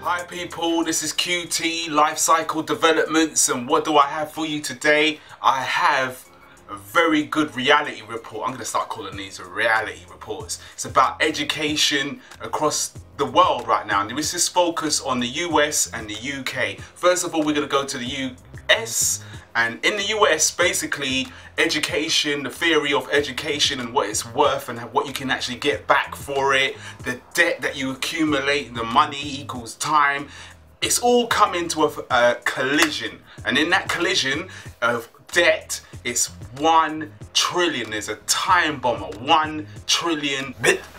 Hi people, this is QT Life Cycle Developments, and what do I have for you today? I have a very good reality report. I'm going to start calling these reality reports. It's about education across the world right now, and this is focus on the US and the UK. First of all, we're going to go to the US. And in the US, basically, education, the theory of education and what it's worth and what you can actually get back for it, the debt that you accumulate, the money equals time, it's all come into a collision. And in that collision of debt, it's 1 trillion. There's a time bomb, 1 trillion.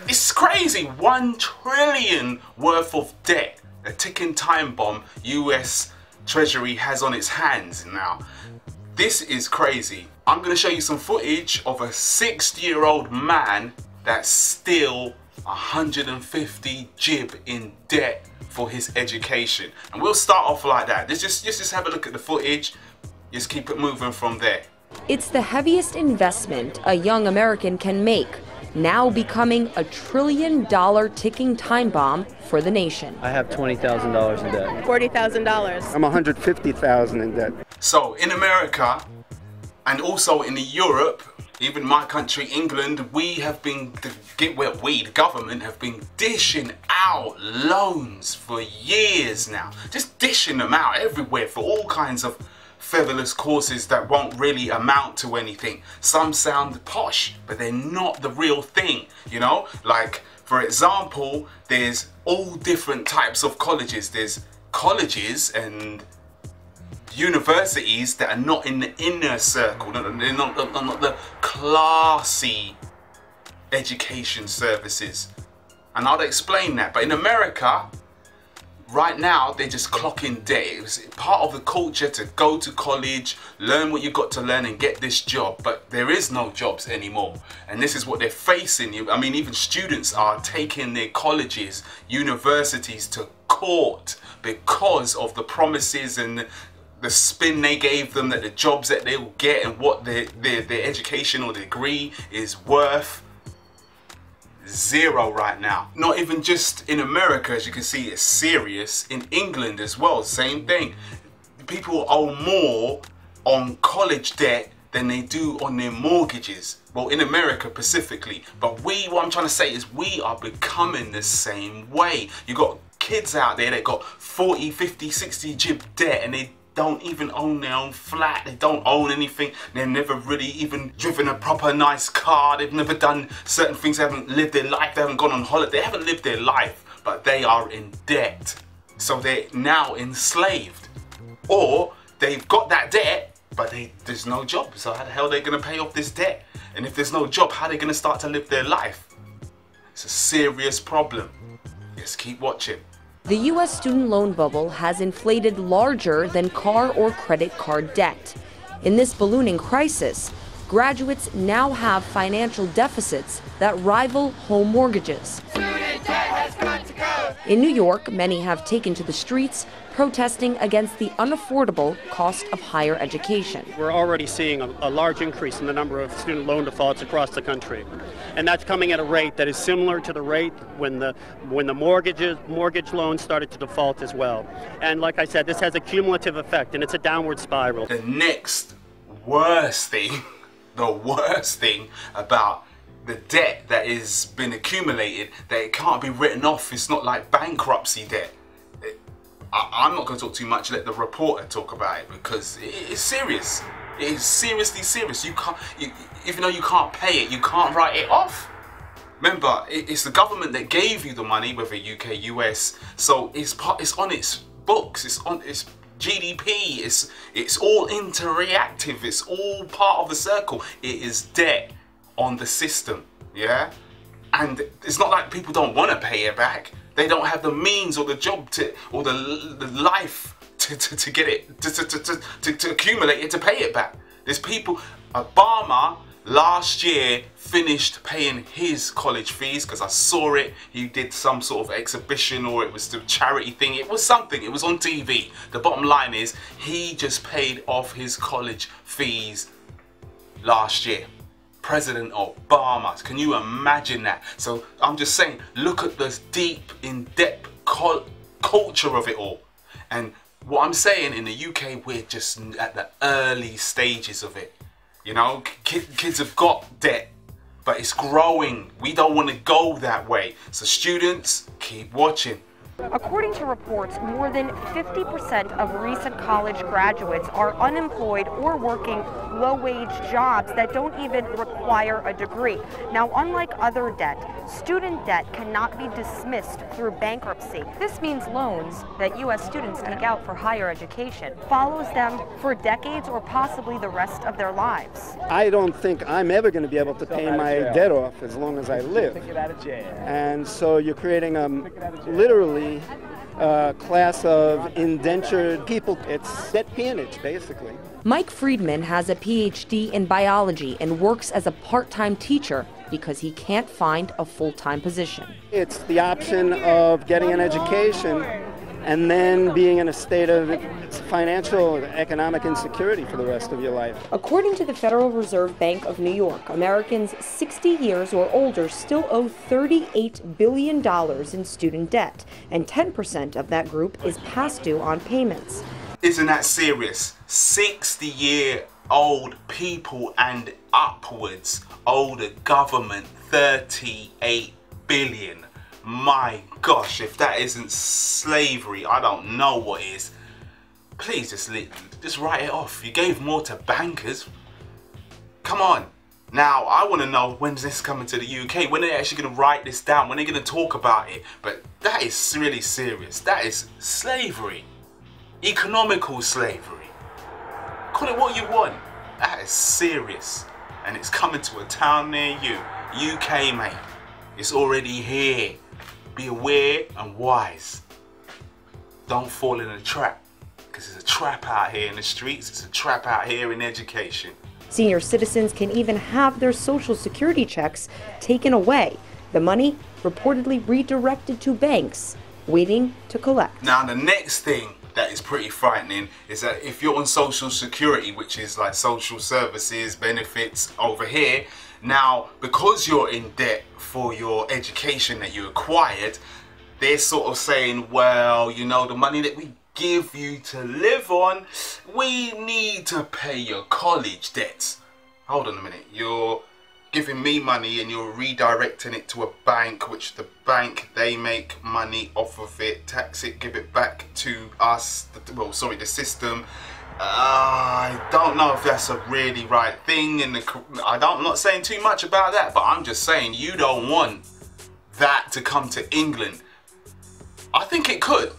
It's crazy, 1 trillion worth of debt. A ticking time bomb US Treasury has on its hands now. This is crazy. I'm going to show you some footage of a 60-year-old man that's still 150 jib in debt for his education. And we'll start off like that. Let's just have a look at the footage. Just keep it moving from there. It's the heaviest investment a young American can make, now becoming a $1 trillion ticking time bomb for the nation. I have $20,000 in debt. $40,000. I'm $150,000 in debt. So in America and also in Europe, even my country, England, we have been, the government have been dishing out loans for years now. Just dishing them out everywhere for all kinds of frivolous courses that won't really amount to anything. Some sound posh, but they're not the real thing, you know? Like, for example, there's all different types of colleges. There's colleges and universities that are not in the inner circle. They're not the classy education services. And I'll explain that. But in America, right now, they're just clocking debt. It's part of the culture to go to college, learn what you've got to learn and get this job. But there is no jobs anymore. And this is what they're facing. I mean, even students are taking their colleges, universities to court because of the promises and the spin they gave them, that the jobs that they'll get and what their education or degree is worth. Zero right now. Not even just in America, as you can see, it's serious. In England as well, same thing. People owe more on college debt than they do on their mortgages. Well, in America specifically. But what I'm trying to say is we are becoming the same way. You got kids out there that got 40, 50, 60 jib debt and they don't even own their own flat. They don't own anything. They've never really even driven a proper nice car. They've never done certain things. They haven't lived their life. They haven't gone on holiday. They haven't lived their life, but they are in debt. So they're now enslaved. Or they've got that debt, but there's no job. So how the hell are they going to pay off this debt? And if there's no job, how are they going to start to live their life? It's a serious problem. Just keep watching. The U.S. student loan bubble has inflated larger than car or credit card debt. In this ballooning crisis, graduates now have financial deficits that rival home mortgages. In New York, many have taken to the streets protesting against the unaffordable cost of higher education. We're already seeing a large increase in the number of student loan defaults across the country. And that's coming at a rate that is similar to the rate when the mortgage loans started to default as well. And like I said, this has a cumulative effect and it's a downward spiral. The next worst thing, the worst thing about the debt that has been accumulated, that it can't be written off. It's not like bankruptcy debt. I'm not going to talk too much. Let the reporter talk about it because it is serious. It is seriously serious. You can't, even though you can't pay it, you can't write it off. Remember, it's the government that gave you the money, whether UK, US. So it's on its books. It's on its GDP. It's all interreactive. It's all part of the circle. It is debt on the system. Yeah, and it's not like people don't want to pay it back. They don't have the means or the job or the life to get it, to accumulate it, to pay it back. There's people, Obama last year finished paying his college fees, because I saw it. He did some sort of exhibition, or it was the charity thing. It was something. It was on TV. The bottom line is he just paid off his college fees last year. President Obama. Can you imagine that? So I'm just saying, look at this deep, in-depth culture of it all. And what I'm saying, in the UK, we're just at the early stages of it. You know, kids have got debt, but it's growing. We don't want to go that way. So students, keep watching. According to reports, more than 50% of recent college graduates are unemployed or working low-wage jobs that don't even require a degree. Now, unlike other debt, student debt cannot be dismissed through bankruptcy. This means loans that U.S. students take out for higher education follows them for decades or possibly the rest of their lives. I don't think I'm ever going to be able to pay my debt off as long as I live. And so you're creating literally a class of indentured people. It's debt peonage, basically. Mike Friedman has a PhD in biology and works as a part-time teacher because he can't find a full-time position. It's the option of getting an education and then being in a state of financial, economic insecurity for the rest of your life. According to the Federal Reserve Bank of New York, Americans 60 years or older still owe $38 billion in student debt, and 10% of that group is past due on payments. Isn't that serious? 60-year-old people and upwards owe the government $38 billion. My gosh, if that isn't slavery, I don't know what is. Please just write it off. You gave more to bankers. Come on. Now, I want to know, when's this coming to the UK? When are they actually going to write this down? When are they going to talk about it? But that is really serious. That is slavery. Economical slavery. Call it what you want. That is serious. And it's coming to a town near you. UK, mate. It's already here. Be aware and wise. Don't fall in a trap. Because it's a trap out here in the streets. It's a trap out here in education. Senior citizens can even have their Social Security checks taken away. The money reportedly redirected to banks, waiting to collect. Now, the next thing that is pretty frightening is that if you're on Social Security, which is like social services, benefits over here, now, because you're in debt for your education that you acquired, they're sort of saying, well, you know, the money that we give you to live on, we need to pay your college debts. Hold on a minute. You're giving me money and you're redirecting it to a bank, which the bank, they make money off of it, tax it, give it back to us, the system. I don't know if that's a really right thing. I'm not saying too much about that, but I'm just saying you don't want that to come to England. I think it could.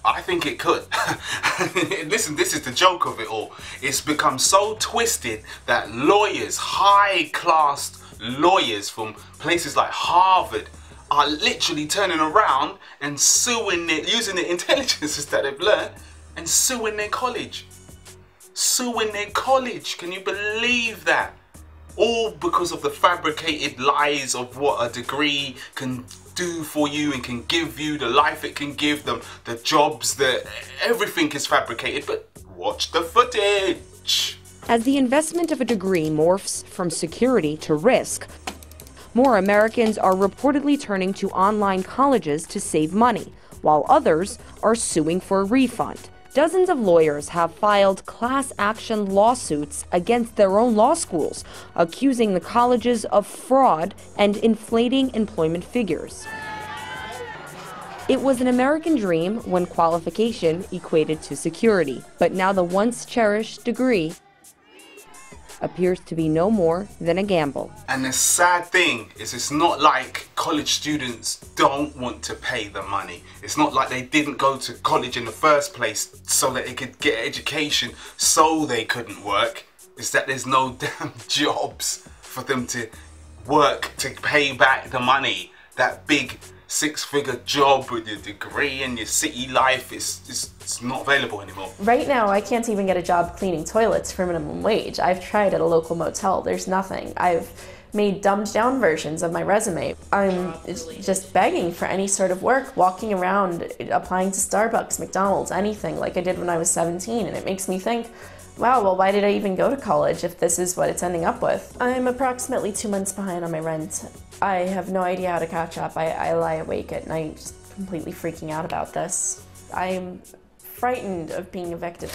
I think it could. Listen, this is the joke of it all. It's become so twisted that lawyers, high-class lawyers from places like Harvard, are literally turning around and suing using the intelligences that they've learned and suing their college. Suing their college. Can you believe that? All because of the fabricated lies of what a degree can do for you and can give you, the life it can give them, the jobs, everything is fabricated. But watch the footage. As the investment of a degree morphs from security to risk, more Americans are reportedly turning to online colleges to save money, while others are suing for a refund. Dozens of lawyers have filed class action lawsuits against their own law schools, accusing the colleges of fraud and inflating employment figures. It was an American dream when qualification equated to security, but now the once cherished degree appears to be no more than a gamble. And the sad thing is, it's not like college students don't want to pay the money. It's not like they didn't go to college in the first place so that they could get education so they couldn't work. It's that there's no damn jobs for them to work to pay back the money. That big six-figure job with your degree and your city life, it's not available anymore. Right now, I can't even get a job cleaning toilets for minimum wage. I've tried at a local motel. There's nothing. I've made dumbed down versions of my resume. I'm just begging for any sort of work, walking around, applying to Starbucks, McDonald's, anything like I did when I was 17, and it makes me think, wow, well, why did I even go to college if this is what it's ending up with? I'm approximately 2 months behind on my rent. I have no idea how to catch up. I lie awake at night just completely freaking out about this. I am frightened of being evicted.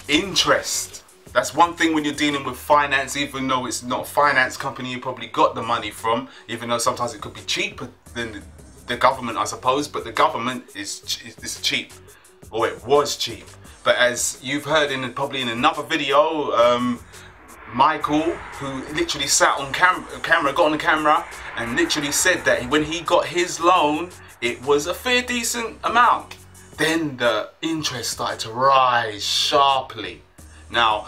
Interest. That's one thing when you're dealing with finance, even though it's not a finance company you probably got the money from, even though sometimes it could be cheaper than the government, I suppose, but the government is cheap, or it was cheap. But as you've heard probably in another video, Michael, who literally sat on got on the camera and literally said that when he got his loan, it was a fair decent amount. Then the interest started to rise sharply. Now,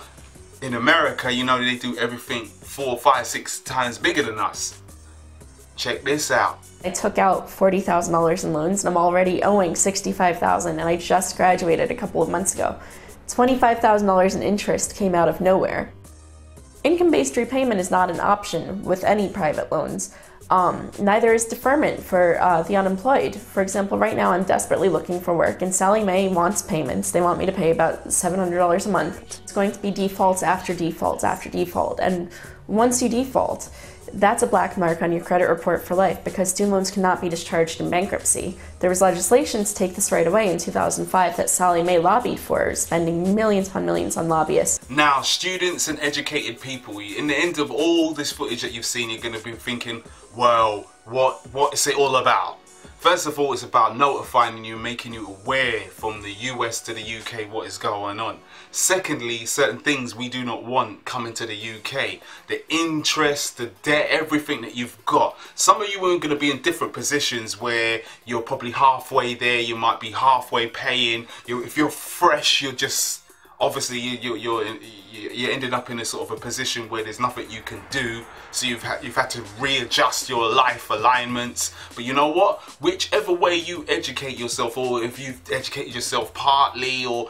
in America, you know, they do everything 4, 5, 6 times bigger than us. Check this out. I took out $40,000 in loans and I'm already owing $65,000, and I just graduated a couple of months ago. $25,000 in interest came out of nowhere. Income-based repayment is not an option with any private loans. Neither is deferment for the unemployed. For example, right now I'm desperately looking for work and Sallie Mae wants payments. They want me to pay about $700 a month. It's going to be defaults after defaults after default. And once you default, that's a black mark on your credit report for life, because student loans cannot be discharged in bankruptcy. There was legislation to take this right away in 2005 that Sallie Mae lobbied for, spending millions upon millions on lobbyists. Now, students and educated people, in the end of all this footage that you've seen, you're going to be thinking, well, what is it all about? First of all, it's about notifying you, making you aware from the US to the UK what is going on. Secondly, certain things we do not want coming to the UK. The interest, the debt, everything that you've got. Some of you are going to be in different positions where you're probably halfway there, you might be halfway paying. If you're fresh, you're just... Obviously, you're ending up in a sort of a position where there's nothing you can do, so you've had to readjust your life alignments. But you know what? Whichever way you educate yourself, or if you've educated yourself partly, or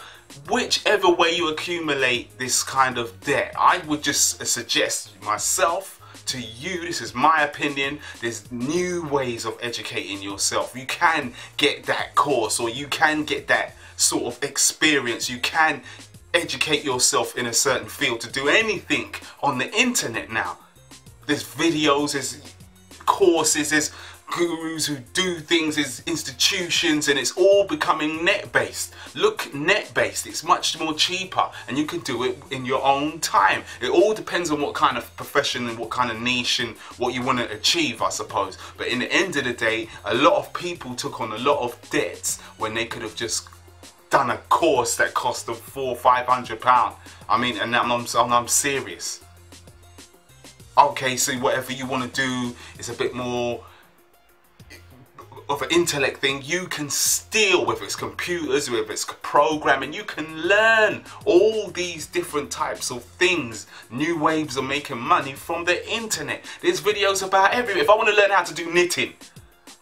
whichever way you accumulate this kind of debt, I would just suggest myself to you, this is my opinion, there's new ways of educating yourself. You can get that course, or you can get that sort of experience. You can educate yourself in a certain field to do anything on the internet now. There's videos, there's courses, there's gurus who do things, there's institutions, and it's all becoming net-based. Look, net-based, it's much more cheaper and you can do it in your own time. It all depends on what kind of profession and what kind of niche and what you want to achieve, I suppose. But in the end of the day, a lot of people took on a lot of debts when they could have just done a course that cost them £400 or £500. I mean, and I'm serious. Okay, so whatever you want to do is a bit more of an intellect thing. You can steal, whether it's computers, whether it's programming, you can learn all these different types of things, new ways of making money from the internet. There's videos about everything. If I want to learn how to do knitting,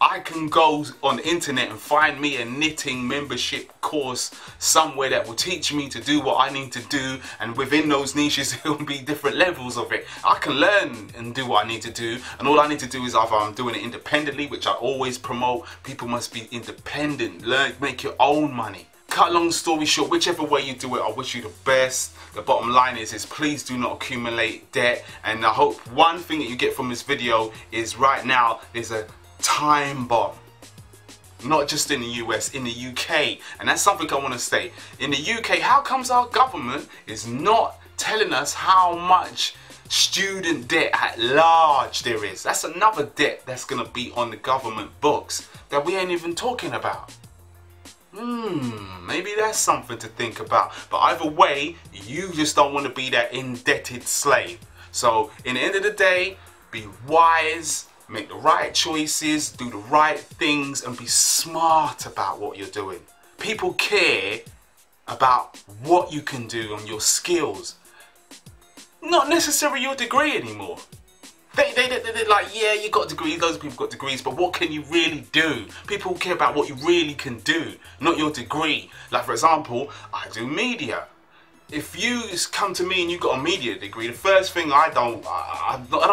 I can go on the internet and find me a knitting membership course somewhere that will teach me to do what I need to do, and within those niches there will be different levels of it. I can learn and do what I need to do, and all I need to do is either I'm doing it independently, which I always promote. People must be independent, learn, make your own money. Cut a long story short, whichever way you do it, I wish you the best. The bottom line is please do not accumulate debt, and I hope one thing that you get from this video is right now there's a time bomb, not just in the US, in the UK. And that's something I want to say. In the UK, how comes our government is not telling us how much student debt at large there is? That's another debt that's going to be on the government books that we ain't even talking about. Maybe that's something to think about. But either way, you just don't want to be that indebted slave. So in the end of the day, be wise, make the right choices, do the right things, and be smart about what you're doing. People care about what you can do and your skills, not necessarily your degree anymore. They're like, yeah, you got degrees, loads of people got degrees, but what can you really do? People care about what you really can do, not your degree. Like, for example, I do media. If you come to me and you got a media degree, the first thing I don't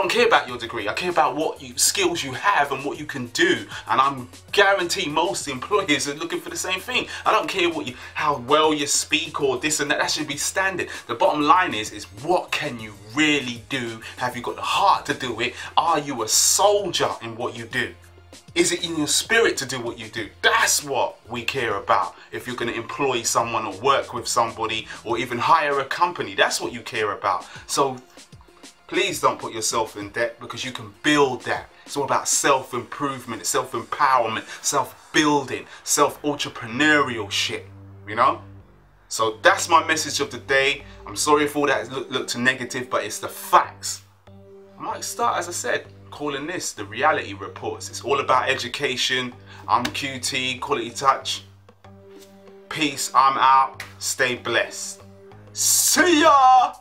care about your degree. I care about what skills you have and what you can do. And I'm guaranteed most employers are looking for the same thing. I don't care how well you speak or this and that. That should be standard. The bottom line is what can you really do? Have you got the heart to do it? Are you a soldier in what you do? Is it in your spirit to do what you do? That's what we care about. If you're going to employ someone or work with somebody or even hire a company, that's what you care about. So please don't put yourself in debt, because you can build that. It's all about self-improvement, self-empowerment, self-building, self-entrepreneurial shit, you know? So that's my message of the day. I'm sorry if all that looked negative, but it's the facts. I might start, as I said, calling this the reality reports. It's all about education. I'm QT, Quality Touch. Peace, I'm out. Stay blessed. See ya!